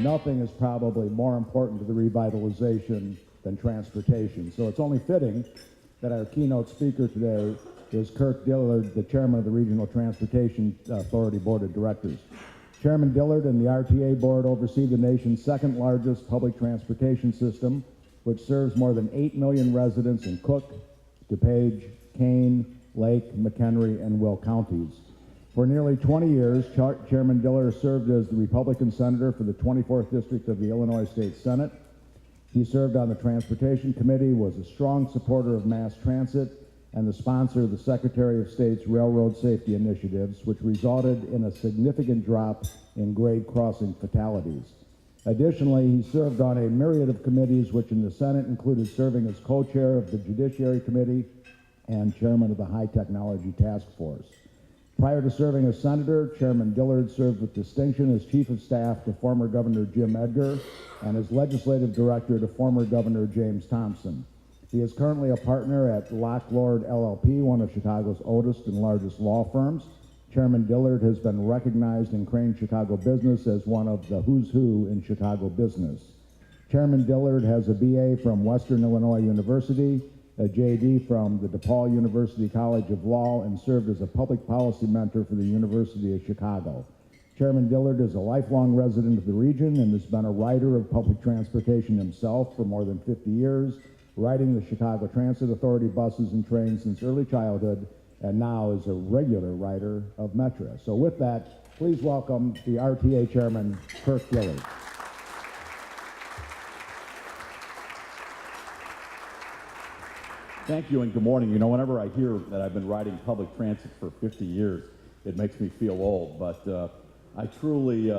nothing is probably more important to the revitalization than transportation. So it's only fitting that our keynote speaker today is Kirk Dillard, the chairman of the Regional Transportation Authority Board of Directors. Chairman Dillard and the RTA board oversee the nation's second largest public transportation system, which serves more than 8 million residents in Cook, DuPage, Kane, Lake, McHenry, and Will counties. For nearly 20 years, Chairman Dillard served as the Republican senator for the 24th District of the Illinois State Senate. He served on the Transportation Committee, was a strong supporter of mass transit, and the sponsor of the Secretary of State's Railroad Safety Initiatives, which resulted in a significant drop in grade crossing fatalities. Additionally, he served on a myriad of committees, which in the Senate included serving as co-chair of the Judiciary Committee and chairman of the High Technology Task Force. Prior to serving as senator, Chairman Dillard served with distinction as chief of staff to former Governor Jim Edgar and as legislative director to former Governor James Thompson. He is currently a partner at Locklord LLP, one of Chicago's oldest and largest law firms. Chairman Dillard has been recognized in Crane Chicago business as one of the who's who in Chicago business. Chairman Dillard has a BA from Western Illinois University, a JD from the DePaul University College of Law, and served as a public policy mentor for the University of Chicago. Chairman Dillard is a lifelong resident of the region and has been a writer of public transportation himself for more than 50 years, riding the Chicago Transit Authority buses and trains since early childhood, and now is a regular rider of Metra. So with that, please welcome the RTA Chairman, Kirk Dillard. Thank you and good morning. You know, whenever I hear that I've been riding public transit for 50 years, it makes me feel old, but I truly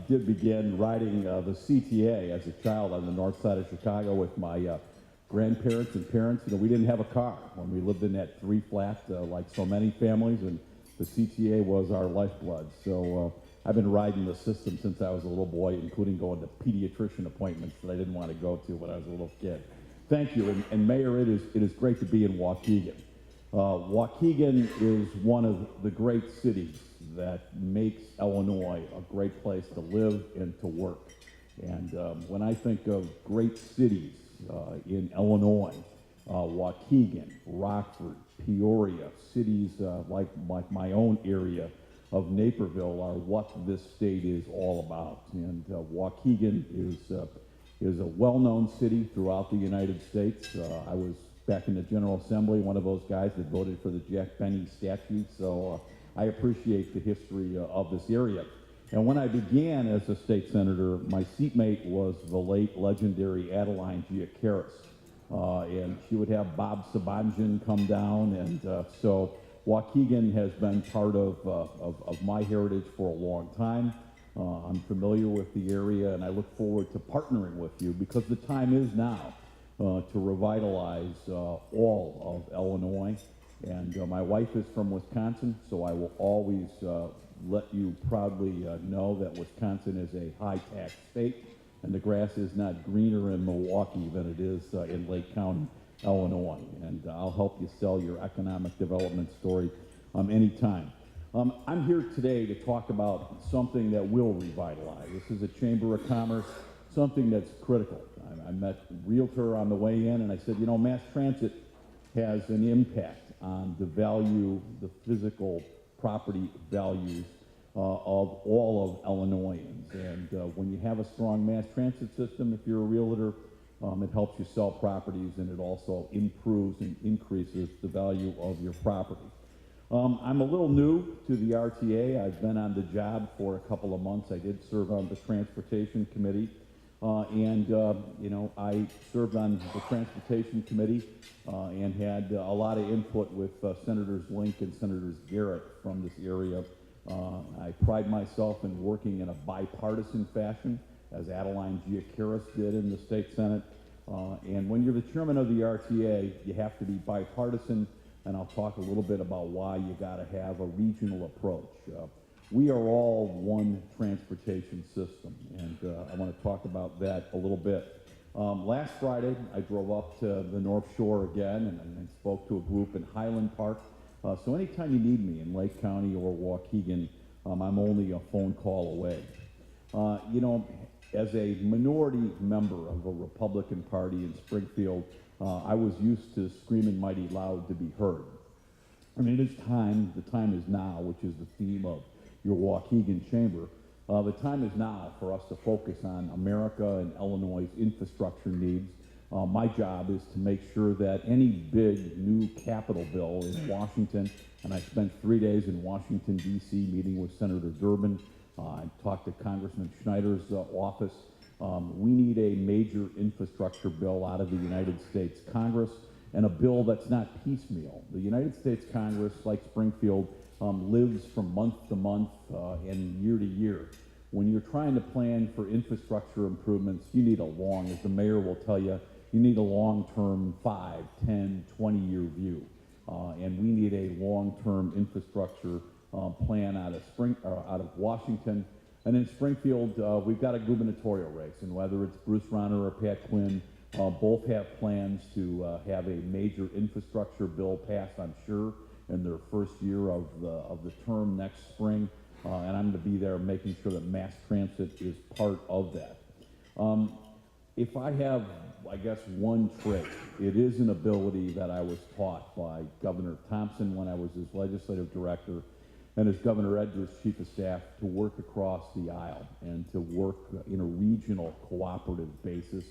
did begin riding the CTA as a child on the north side of Chicago with my grandparents and parents. You know, we didn't have a car when we lived in that three flat like so many families, and the CTA was our lifeblood. So I've been riding the system since I was a little boy, including going to pediatrician appointments that I didn't want to go to when I was a little kid. Thank you, and Mayor, it is great to be in Waukegan. Waukegan is one of the great cities that makes Illinois a great place to live and to work. And when I think of great cities in Illinois, Waukegan, Rockford, Peoria, cities like my own area of Naperville are what this state is all about. And Waukegan is a well-known city throughout the United States. I was back in the General Assembly, one of those guys that voted for the Jack Benny statue, so I appreciate the history of this area. And when I began as a state senator, my seatmate was the late legendary Adeline Giacaris. And she would have Bob Sabanjan come down, and so Waukegan has been part of my heritage for a long time. I'm familiar with the area, and I look forward to partnering with you because the time is now to revitalize all of Illinois. And my wife is from Wisconsin, so I will always let you proudly know that Wisconsin is a high-tax state, and the grass is not greener in Milwaukee than it is in Lake County, Illinois. And I'll help you sell your economic development story anytime. I'm here today to talk about something that will revitalize. This is a Chamber of Commerce, something that's critical. I met a realtor on the way in, and I said, you know, mass transit has an impact on the value, the physical property values of all of Illinoisans. And when you have a strong mass transit system, if you're a realtor, it helps you sell properties, and it also improves and increases the value of your property. I'm a little new to the RTA. I've been on the job for a couple of months. I did serve on the Transportation Committee, and you know, I served on the Transportation Committee and had a lot of input with Senators Link and Senators Garrett from this area. I pride myself in working in a bipartisan fashion, as Adeline Giacaris did in the state Senate. And when you're the chairman of the RTA, you have to be bipartisan, and I'll talk a little bit about why you got to have a regional approach. We are all one transportation system, and I want to talk about that a little bit. Last Friday, I drove up to the North Shore again and spoke to a group in Highland Park. So anytime you need me in Lake County or Waukegan, I'm only a phone call away. You know, as a minority member of a Republican Party in Springfield, I was used to screaming mighty loud to be heard. I mean, it is time, the time is now, which is the theme of your Waukegan chamber. The time is now for us to focus on America and Illinois' infrastructure needs. My job is to make sure that any big new capital bill in Washington, and I spent 3 days in Washington, D.C. meeting with Senator Durbin. I talked to Congressman Schneider's office. We need a major infrastructure bill out of the United States Congress, and a bill that's not piecemeal. The United States Congress, like Springfield, lives from month to month and year to year. When you're trying to plan for infrastructure improvements, you need a long, as the mayor will tell you, you need a long-term 5, 10, 20-year view. And we need a long-term infrastructure plan out of Washington. And in Springfield, we've got a gubernatorial race, and whether it's Bruce Rauner or Pat Quinn, both have plans to have a major infrastructure bill passed, I'm sure, in their first year of the term next spring. And I'm going to be there making sure that mass transit is part of that. If I have, I guess, one trait, it is an ability that I was taught by Governor Thompson when I was his legislative director, and as Governor Edgar's chief of staff, to work across the aisle and to work in a regional cooperative basis.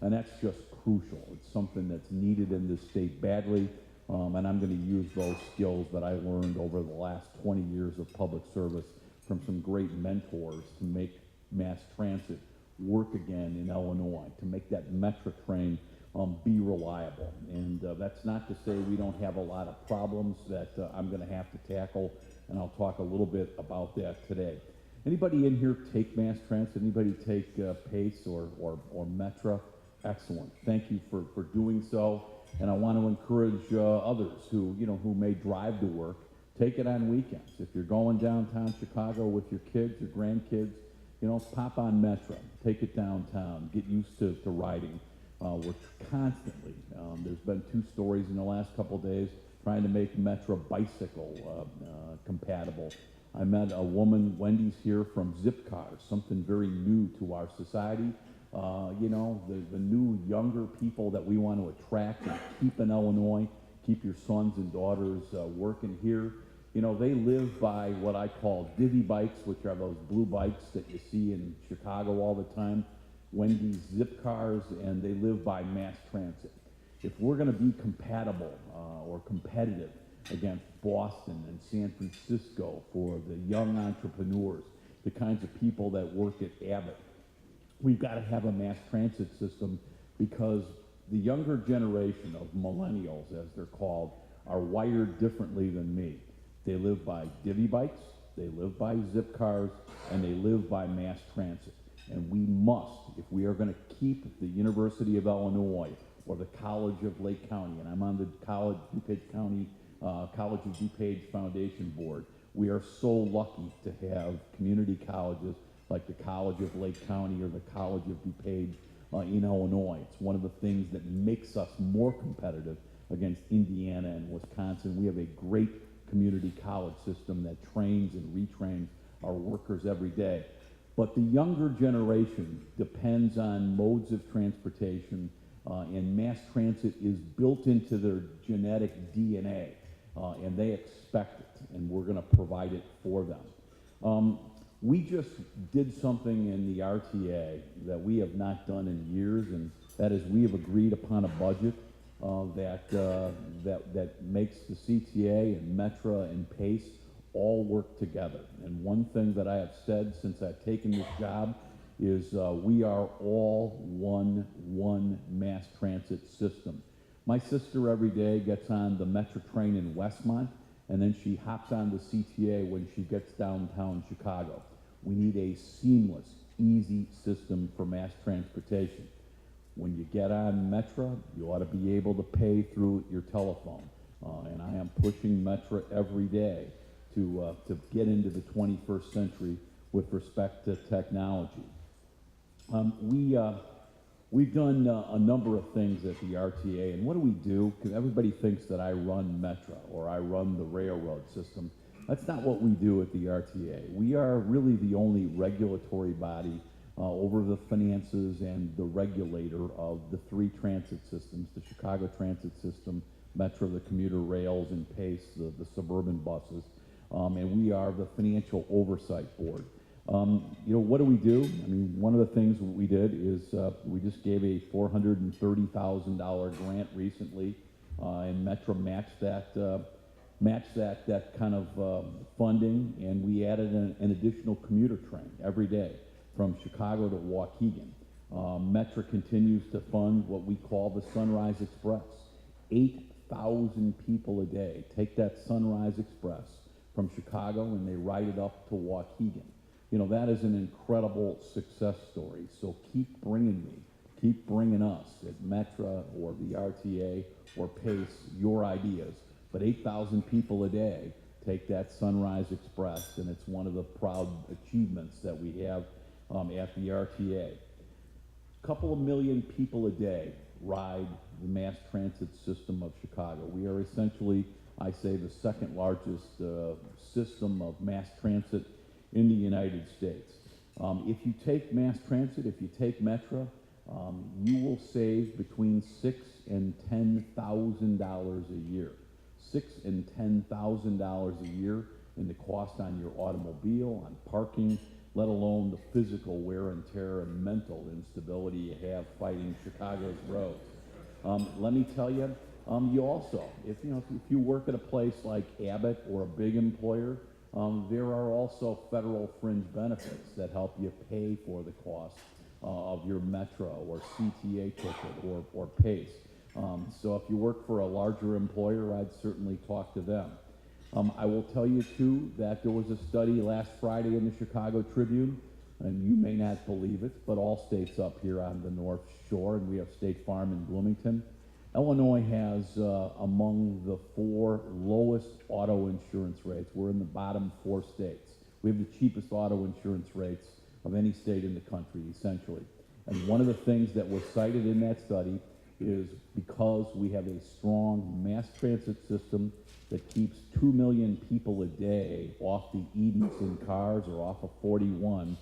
And that's just crucial. It's something that's needed in this state badly, and I'm going to use those skills that I learned over the last 20 years of public service from some great mentors to make mass transit work again in Illinois, to make that Metro train be reliable. And that's not to say we don't have a lot of problems that I'm going to have to tackle, and I'll talk a little bit about that today. Anybody in here take mass transit? Anybody take PACE or Metro? Excellent. Thank you for doing so. And I want to encourage others who may drive to work, take it on weekends. If you're going downtown Chicago with your kids, your grandkids, pop on Metro, take it downtown, get used to riding. We're constantly, there's been 2 stories in the last couple of days trying to make Metro bicycle compatible. I met a woman, Wendy's here, from Zipcars, something very new to our society. The new younger people that we want to attract and keep in Illinois, keep your sons and daughters working here. They live by what I call divvy bikes, which are those blue bikes that you see in Chicago all the time, Wendy's Zipcars, and they live by mass transit. If we're going to be compatible or competitive against Boston and San Francisco for the young entrepreneurs, the kinds of people that work at Abbott, we've got to have a mass transit system, because the younger generation of millennials, as they're called, are wired differently than me. They live by divvy bikes, they live by Zipcars, and they live by mass transit. And we must, if we are going to keep the University of Illinois or the College of Lake County, and I'm on the College of DuPage Foundation Board, we are so lucky to have community colleges like the College of Lake County or the College of DuPage in Illinois. It's one of the things that makes us more competitive against Indiana and Wisconsin. We have a great community college system that trains and retrains our workers every day. But the younger generation depends on modes of transportation, and mass transit is built into their genetic DNA, and they expect it, and we're going to provide it for them. We just did something in the RTA that we have not done in years, and that is we have agreed upon a budget that makes the CTA and Metro and PACE all work together. And one thing that I have said since I've taken this job is we are all one mass transit system. My sister every day gets on the Metro train in Westmont, and then she hops on the CTA when she gets downtown Chicago. We need a seamless, easy system for mass transportation. When you get on Metro, you ought to be able to pay through your telephone. And I am pushing Metro every day to get into the 21st century with respect to technology. We've done a number of things at the RTA, and what do? Because everybody thinks that I run Metro or I run the railroad system. That's not what we do at the RTA. We are really the only regulatory body over the finances and the regulator of the three transit systems, the Chicago Transit System, Metro, the commuter rails, and PACE, the suburban buses. And we are the financial oversight board. What do we do? I mean, one of the things we did is we just gave a $430,000 grant recently, and Metro matched that kind of funding, and we added an additional commuter train every day from Chicago to Waukegan. Metro continues to fund what we call the Sunrise Express. 8,000 people a day take that Sunrise Express from Chicago and they ride it up to Waukegan. That is an incredible success story. So keep bringing us at Metro or the RTA or PACE your ideas. But 8,000 people a day take that Sunrise Express, and it's one of the proud achievements that we have at the RTA. A couple of million people a day ride the mass transit system of Chicago. We are essentially, I say, the second largest system of mass transit in the United States. If you take mass transit, if you take Metro, you will save between $6,000 and $10,000 a year. $6,000 and $10,000 a year in the cost on your automobile, on parking, let alone the physical wear and tear and mental instability you have fighting Chicago's roads. Let me tell you, you also, if you work at a place like Abbott or a big employer, there are also federal fringe benefits that help you pay for the cost of your Metro or CTA ticket or PACE. So if you work for a larger employer, I'd certainly talk to them. I will tell you, too, that there was a study last Friday in the Chicago Tribune, and you may not believe it, but all states up here on the North Shore, and we have State Farm in Bloomington, Illinois has among the 4 lowest auto insurance rates. We're in the bottom 4 states. We have the cheapest auto insurance rates of any state in the country, essentially. And one of the things that was cited in that study is because we have a strong mass transit system that keeps 2 million people a day off the Edenson cars or off of 41,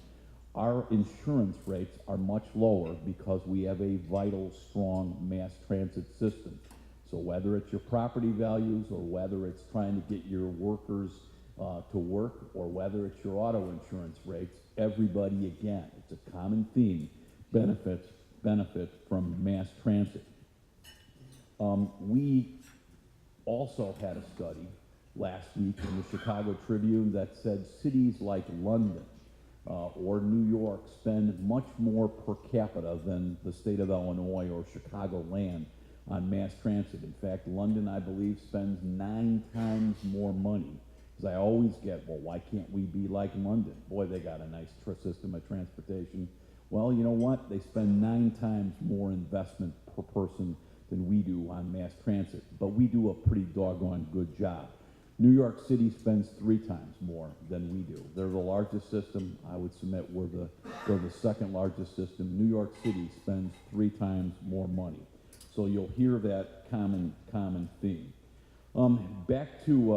our insurance rates are much lower because we have a vital, strong mass transit system. So whether it's your property values or whether it's trying to get your workers to work or whether it's your auto insurance rates, everybody, again, it's a common theme, benefit from mass transit. We also had a study last week in the Chicago Tribune that said cities like London or New York spend much more per capita than the state of Illinois or Chicagoland on mass transit. In fact, London, I believe, spends 9 times more money. Because I always get, well, why can't we be like London? Boy, they got a nice system of transportation. Well, you know what? They spend 9 times more investment per person than we do on mass transit. But we do a pretty doggone good job. New York City spends 3 times more than we do. They're the largest system. I would submit we're the second largest system. New York City spends 3 times more money. So you'll hear that common theme. Back to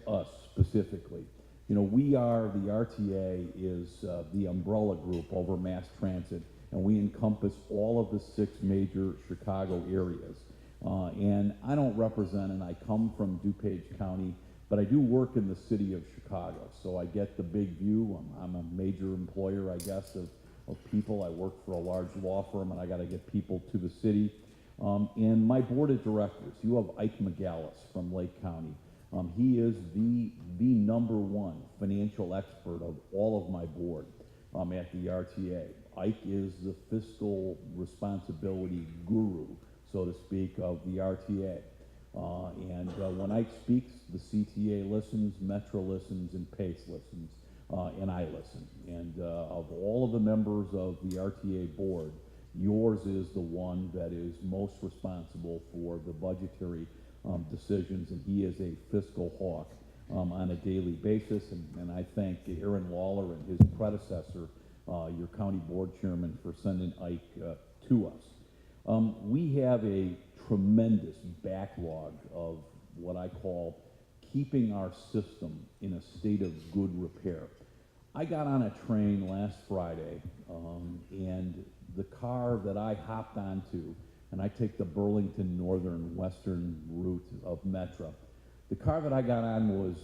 us specifically. We are, the RTA is the umbrella group over mass transit, and we encompass all of the 6 major Chicago areas. And I don't represent, and I come from DuPage County, but I do work in the city of Chicago, so I get the big view. I'm a major employer, I guess, of people. I work for a large law firm, and I got to get people to the city. And my board of directors, you have Ike McGallis from Lake County. He is the #1 financial expert of all of my board at the RTA. Ike is the fiscal responsibility guru, so to speak, of the RTA. And when Ike speaks, the CTA listens, Metro listens, and PACE listens, and I listen. And of all of the members of the RTA board, yours is the one that is most responsible for the budgetary decisions, and he is a fiscal hawk on a daily basis. And I thank Aaron Lawler and his predecessor, your county board chairman, for sending Ike to us. We have a tremendous backlog of what I call keeping our system in a state of good repair. I got on a train last Friday, and the car that I hopped onto, and I take the Burlington Northern Western route of Metra. The car that I got on was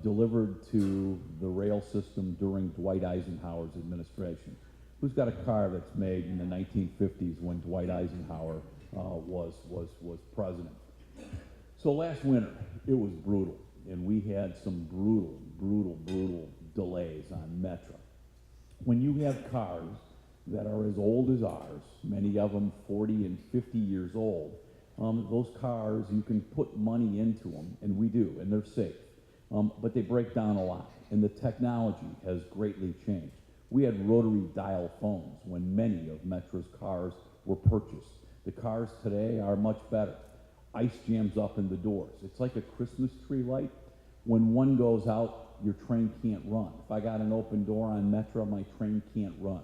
delivered to the rail system during Dwight Eisenhower's administration. Who's got a car that's made in the 1950s when Dwight Eisenhower was president? So last winter, it was brutal, and we had some brutal delays on Metra. When you have cars that are as old as ours, many of them 40 and 50 years old, those cars, you can put money into them, and we do, and they're safe, but they break down a lot, and the technology has greatly changed. We had rotary dial phones when many of Metra's cars were purchased. The cars today are much better. Ice jams up in the doors. It's like a Christmas tree light. When one goes out, your train can't run. If I got an open door on Metra, my train can't run.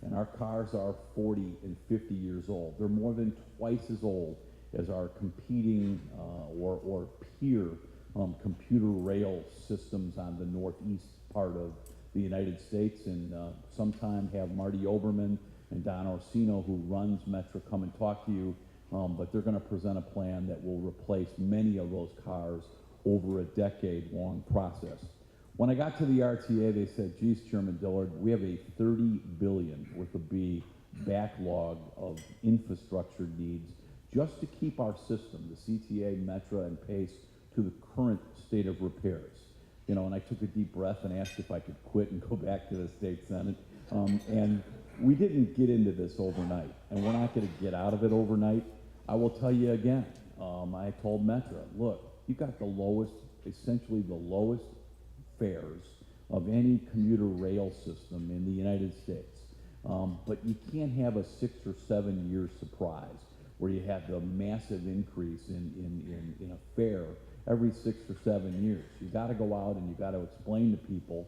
And our cars are 40 and 50 years old. They're more than twice as old as our competing or peer computer rail systems on the northeast part of the United States, and sometime have Marty Oberman and Don Orsino, who runs Metra, come and talk to you, but they're going to present a plan that will replace many of those cars over a decade-long process. When I got to the RTA, they said, geez, Chairman Dillard, we have a $30 billion worth of backlog of infrastructure needs just to keep our system, the CTA, Metra, and PACE, to the current state of repairs. You know, and I took a deep breath and asked if I could quit and go back to the state senate. And we didn't get into this overnight, and we're not going to get out of it overnight. I will tell you again, I told Metra, look, you got the lowest, essentially the lowest fares of any commuter rail system in the United States. But you can't have a 6 or 7 year surprise where you have the massive increase in a fare every 6 or 7 years. You got to go out and you got to explain to people,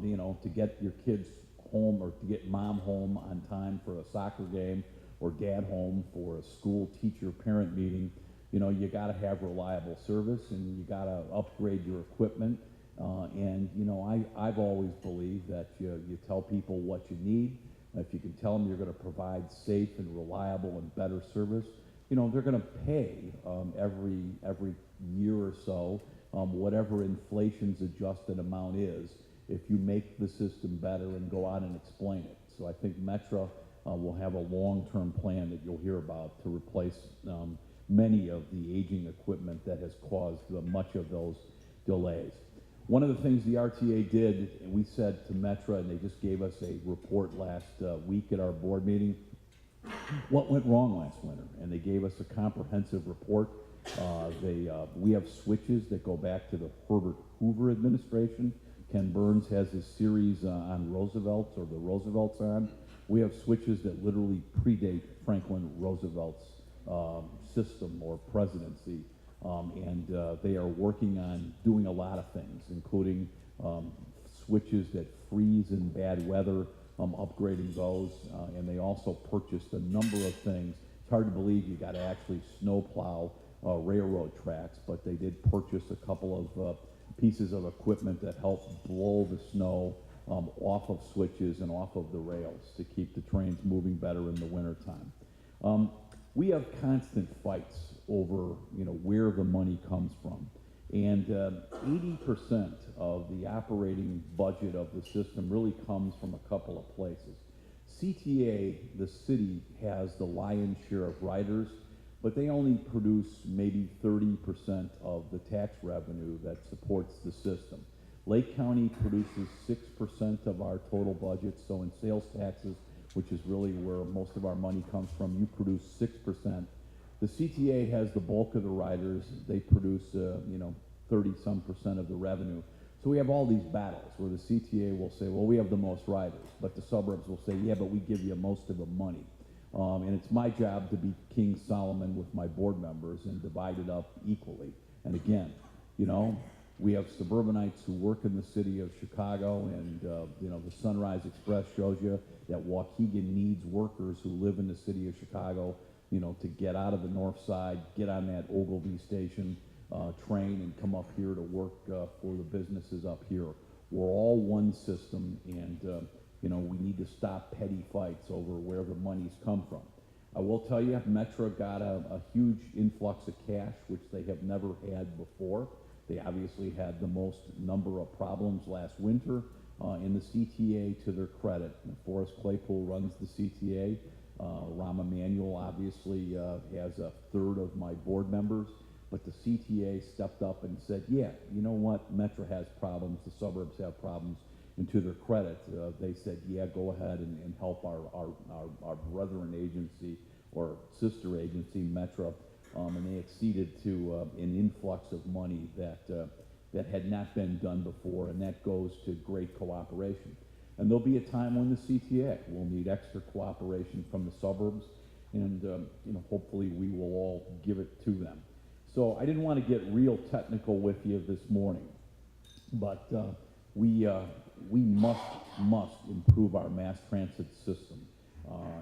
you know, to get your kids home or to get mom home on time for a soccer game or dad home for a school teacher parent meeting. You know, you got to have reliable service, and you got to upgrade your equipment. And you know, I've always believed that you tell people what you need. If you can tell them you're going to provide safe and reliable and better service, you know, they're going to pay every year or so whatever inflation's adjusted amount is, if you make the system better and go out and explain it. So I think Metra will have a long-term plan that you'll hear about to replace many of the aging equipment that has caused much of those delays. One of the things the RTA did, and we said to Metra, and they just gave us a report last week at our board meeting, what went wrong last winter, and they gave us a comprehensive report. We have switches that go back to the Herbert Hoover administration. Ken Burns has his series on Roosevelt's, or the Roosevelt's on. We have switches that literally predate Franklin Roosevelt's system or presidency. And they are working on doing a lot of things, including switches that freeze in bad weather, upgrading those, and they also purchased a number of things. It's hard to believe you got to actually snowplow railroad tracks, but they did purchase a couple of pieces of equipment that help blow the snow off of switches and off of the rails to keep the trains moving better in the wintertime. We have constant fights over, you know, where the money comes from. And 80% of the operating budget of the system really comes from a couple of places. CTA, the city, has the lion's share of riders, but they only produce maybe 30% of the tax revenue that supports the system. Lake County produces 6% of our total budget, so in sales taxes, which is really where most of our money comes from, you produce 6%. The CTA has the bulk of the riders. They produce, 30-some% of the revenue. So we have all these battles where the CTA will say, well, we have the most riders, but the suburbs will say, yeah, but we give you most of the money. And it's my job to be King Solomon with my board members and divide it up equally. And again, you know, we have suburbanites who work in the city of Chicago, and the Sunrise Express shows you that Waukegan needs workers who live in the city of Chicago, you know, to get out of the north side, get on that Ogilvie station train and come up here to work for the businesses up here. We're all one system, and we need to stop petty fights over where the money's come from. I will tell you, Metro got a huge influx of cash, which they have never had before. They obviously had the most number of problems last winter in the CTA, to their credit. And Forrest Claypool runs the CTA. Rahm Emanuel obviously has a third of my board members. But the CTA stepped up and said, yeah, you know what, Metro has problems, the suburbs have problems. And to their credit, they said, yeah, go ahead and help our brethren agency or sister agency, Metro. And they acceded to an influx of money that had not been done before, and that goes to great cooperation. And there'll be a time when the CTA will need extra cooperation from the suburbs, and hopefully we will all give it to them. So I didn't want to get real technical with you this morning, but we must improve our mass transit system,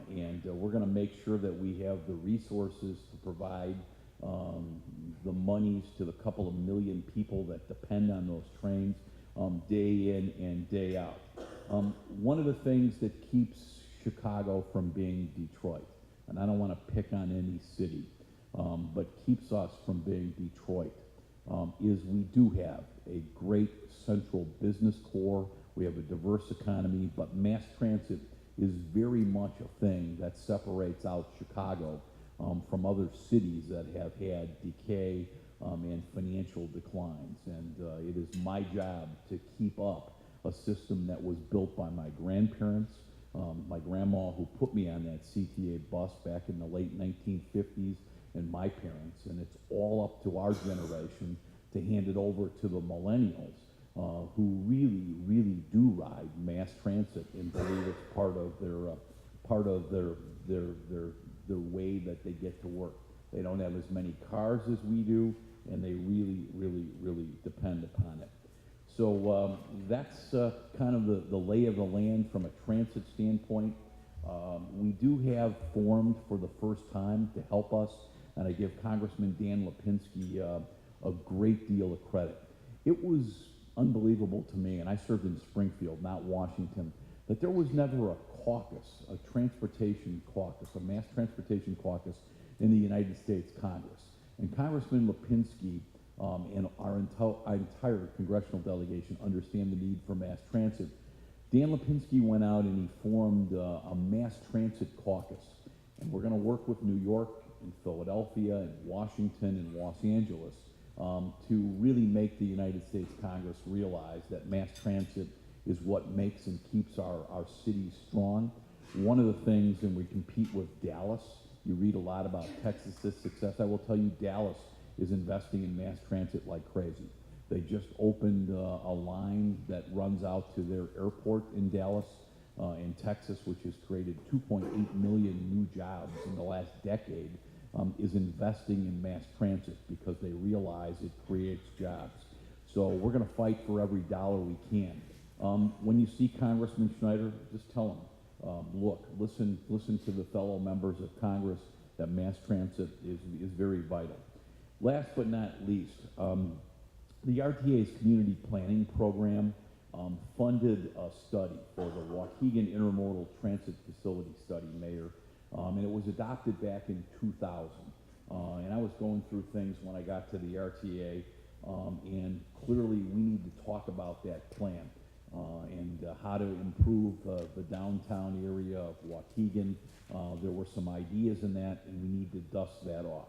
and we're going to make sure that we have the resources to provide the monies to the couple of million people that depend on those trains day in and day out. One of the things that keeps Chicago from being Detroit, and I don't want to pick on any city, but keeps us from being Detroit, is we do have a great central business core. We have a diverse economy, but mass transit is very much a thing that separates out Chicago from other cities that have had decay and financial declines. And it is my job to keep up a system that was built by my grandparents, my grandma who put me on that CTA bus back in the late 1950s, and my parents. And it's all up to our generation to hand it over to the millennials who really do ride mass transit and believe it's part of their way that they get to work. They don't have as many cars as we do, and they really depend upon it. So that's kind of the lay of the land from a transit standpoint. We do have formed for the first time to help us, and I give Congressman Dan Lipinski a great deal of credit. It was unbelievable to me, and I served in Springfield, not Washington, that there was never a caucus, a transportation caucus, a mass transportation caucus in the United States Congress. And Congressman Lipinski and our entire congressional delegation understand the need for mass transit. Dan Lipinski went out and he formed a mass transit caucus. And we're going to work with New York and Philadelphia and Washington and Los Angeles to really make the United States Congress realize that mass transit is what makes and keeps our cities strong. One of the things, and we compete with Dallas, you read a lot about Texas's success. I will tell you, Dallas is investing in mass transit like crazy. They just opened a line that runs out to their airport in Dallas, in Texas, which has created 2.8 million new jobs in the last decade, is investing in mass transit because they realize it creates jobs. So we're going to fight for every dollar we can. When you see Congressman Schneider, just tell him, look, listen to the fellow members of Congress, that mass transit is very vital. Last but not least, the RTA's community planning program funded a study for the Waukegan Intermodal Transit Facility Study, Mayor, and it was adopted back in 2000. And I was going through things when I got to the RTA, and clearly we need to talk about that plan and how to improve the downtown area of Waukegan. There were some ideas in that, and we need to dust that off.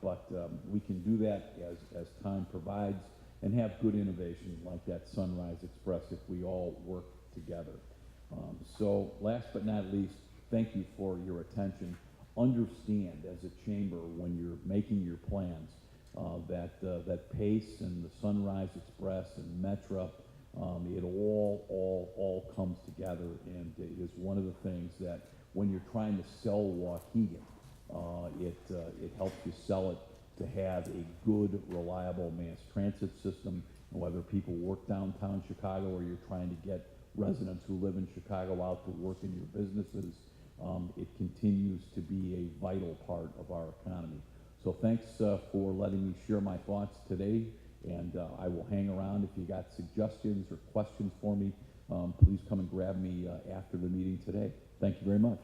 But we can do that as time provides and have good innovation like that Sunrise Express if we all work together. So last but not least, thank you for your attention. Understand as a chamber when you're making your plans that PACE and the Sunrise Express and Metra, it all comes together, and it is one of the things that when you're trying to sell Waukegan, it helps you sell it to have a good, reliable mass transit system. And whether people work downtown Chicago or you're trying to get residents who live in Chicago out to work in your businesses, it continues to be a vital part of our economy. So thanks for letting me share my thoughts today, And I will hang around. If you got suggestions or questions for me, please come and grab me after the meeting today. Thank you very much.